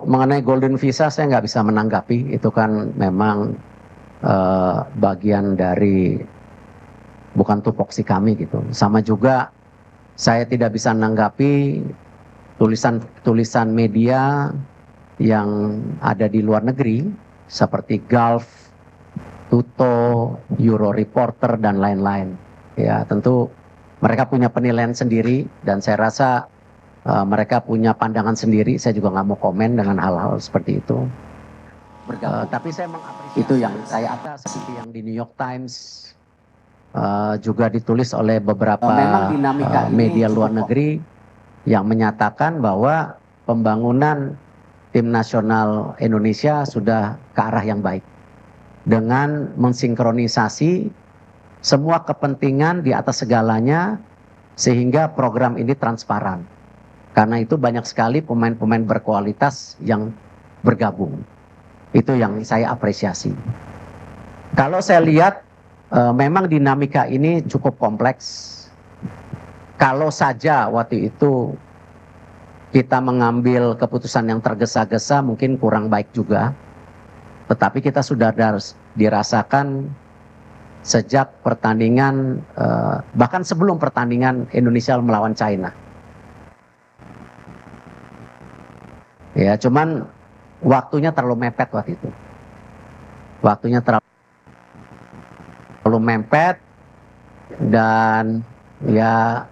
mengenai golden visa saya nggak bisa menanggapi, itu kan memang bagian dari bukan tupoksi kami gitu. Sama juga saya tidak bisa menanggapi tulisan media yang ada di luar negeri seperti Gulf, Tuto, Euro Reporter dan lain-lain. Ya tentu mereka punya penilaian sendiri dan saya rasa mereka punya pandangan sendiri. Saya juga nggak mau komen dengan hal-hal seperti itu. Tapi saya mengapresiasi itu yang saya atas seperti yang di New York Times juga ditulis oleh beberapa media luar negeri yang menyatakan bahwa pembangunan tim nasional Indonesia sudah ke arah yang baik dengan mensinkronisasi semua kepentingan di atas segalanya sehingga program ini transparan. Karena itu banyak sekali pemain-pemain berkualitas yang bergabung. Itu yang saya apresiasi. Kalau saya lihat memang dinamika ini cukup kompleks. Kalau saja waktu itu kita mengambil keputusan yang tergesa-gesa mungkin kurang baik juga. Tetapi kita sudah dirasakan sejak pertandingan, bahkan sebelum pertandingan Indonesia melawan China. Ya, cuman waktunya terlalu mepet waktu itu. Waktunya terlalu mepet dan ya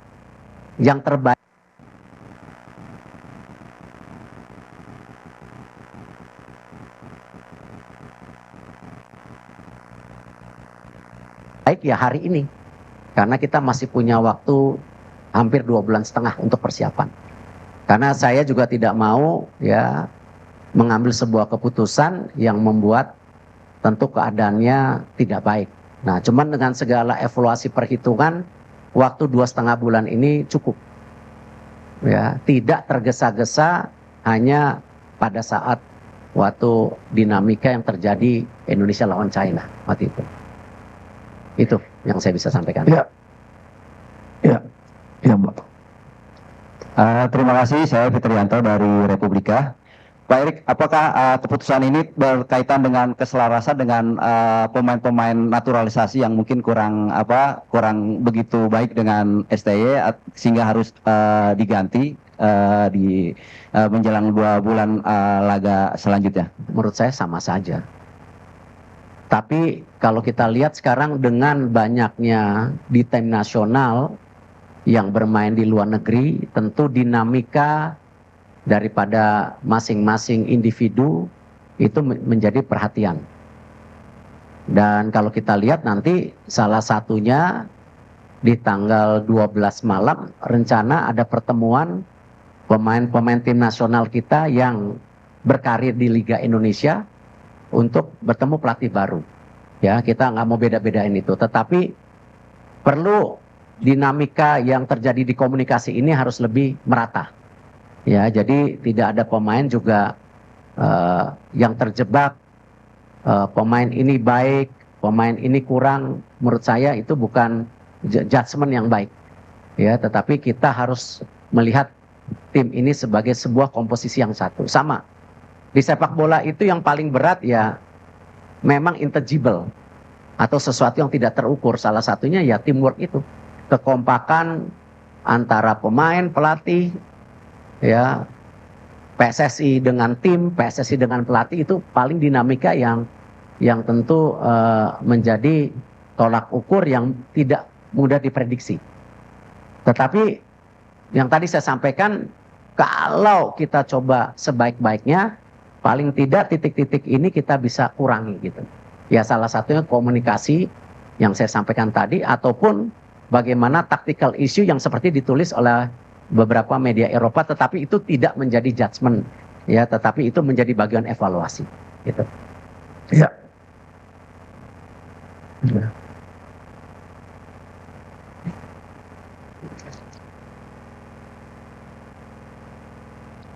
yang terbaik ya hari ini karena kita masih punya waktu hampir 2,5 bulan untuk persiapan. Karena saya juga tidak mau ya mengambil sebuah keputusan yang membuat tentu keadaannya tidak baik. Nah, cuman dengan segala evaluasi perhitungan, waktu 2,5 bulan ini cukup. Ya, tidak tergesa-gesa hanya pada saat waktu dinamika yang terjadi Indonesia lawan China waktu itu. Itu yang saya bisa sampaikan. Ya, Mbak. Terima kasih, saya Fitrianto dari Republika. Pak Erik, apakah keputusan ini berkaitan dengan keselarasan dengan pemain-pemain naturalisasi yang mungkin kurang begitu baik dengan STY sehingga harus diganti di menjelang 2 bulan laga selanjutnya? Menurut saya sama saja. Tapi kalau kita lihat sekarang dengan banyaknya di tim nasional yang bermain di luar negeri, tentu dinamika daripada masing-masing individu itu menjadi perhatian. Dan kalau kita lihat nanti salah satunya di tanggal 12 malam rencana ada pertemuan pemain-pemain tim nasional kita yang berkarir di Liga Indonesia untuk bertemu pelatih baru. Ya, kita nggak mau beda-bedain itu, tetapi perlu dinamika yang terjadi di komunikasi ini harus lebih merata. Ya, jadi tidak ada pemain juga yang terjebak pemain ini baik, pemain ini kurang. Menurut saya itu bukan judgement yang baik. Ya, tetapi kita harus melihat tim ini sebagai sebuah komposisi yang satu. Sama. Di sepak bola itu yang paling berat ya memang intangible atau sesuatu yang tidak terukur. Salah satunya ya teamwork itu. Kekompakan antara pemain, pelatih, ya PSSI dengan tim, PSSI dengan pelatih itu paling dinamika yang tentu menjadi tolak ukur yang tidak mudah diprediksi. Tetapi yang tadi saya sampaikan, kalau kita coba sebaik-baiknya, paling tidak titik-titik ini kita bisa kurangi gitu. Ya salah satunya komunikasi yang saya sampaikan tadi, ataupun bagaimana tactical issue yang seperti ditulis oleh beberapa media Eropa, tetapi itu tidak menjadi judgement, ya, tetapi itu menjadi bagian evaluasi, gitu. Ya.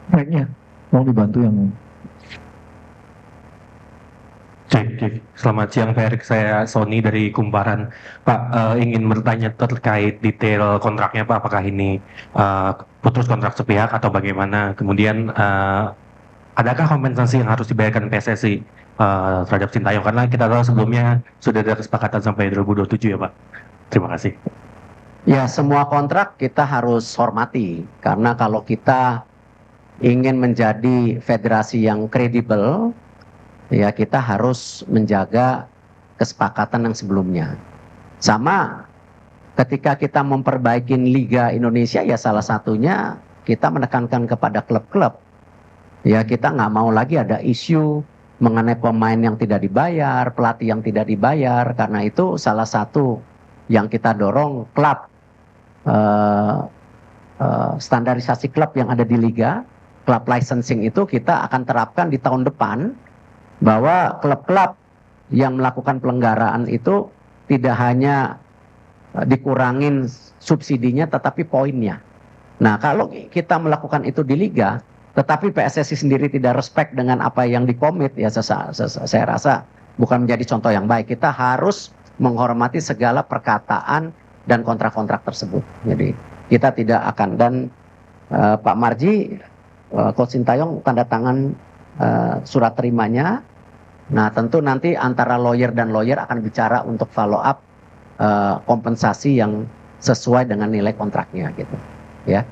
Baiknya, mau dibantu yang Cek. Selamat siang Pak Erik, saya Sony dari Kumparan. Pak, ingin bertanya terkait detail kontraknya Pak, apakah ini putus kontrak sepihak atau bagaimana? Kemudian adakah kompensasi yang harus dibayarkan PSSI terhadap Sintayong? Karena kita tahu sebelumnya sudah ada kesepakatan sampai 2027 ya Pak. Terima kasih. Ya, semua kontrak kita harus hormati, karena kalau kita ingin menjadi federasi yang kredibel, ya kita harus menjaga kesepakatan yang sebelumnya. Sama ketika kita memperbaiki Liga Indonesia, ya salah satunya kita menekankan kepada klub-klub. Ya kita nggak mau lagi ada isu mengenai pemain yang tidak dibayar, pelatih yang tidak dibayar. Karena itu salah satu yang kita dorong klub, standarisasi klub yang ada di Liga, klub licensing itu kita akan terapkan di tahun depan, bahwa klub-klub yang melakukan pelanggaran itu tidak hanya dikurangin subsidinya tetapi poinnya. Nah kalau kita melakukan itu di Liga, tetapi PSSI sendiri tidak respect dengan apa yang dikomit, ya saya rasa bukan menjadi contoh yang baik. Kita harus menghormati segala perkataan dan kontrak-kontrak tersebut. Jadi kita tidak akan, dan Pak Marji, Coach Sintayong tanda tangan surat terimanya. Nah tentu nanti antara lawyer dan lawyer akan bicara untuk follow up kompensasi yang sesuai dengan nilai kontraknya gitu ya.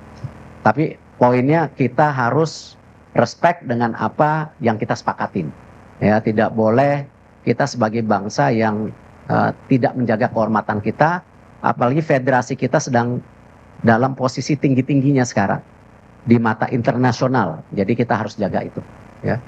Tapi poinnya kita harus respect dengan apa yang kita sepakatin. Ya, tidak boleh kita sebagai bangsa yang tidak menjaga kehormatan kita, apalagi federasi kita sedang dalam posisi tinggi-tingginya sekarang di mata internasional. Jadi kita harus jaga itu, ya.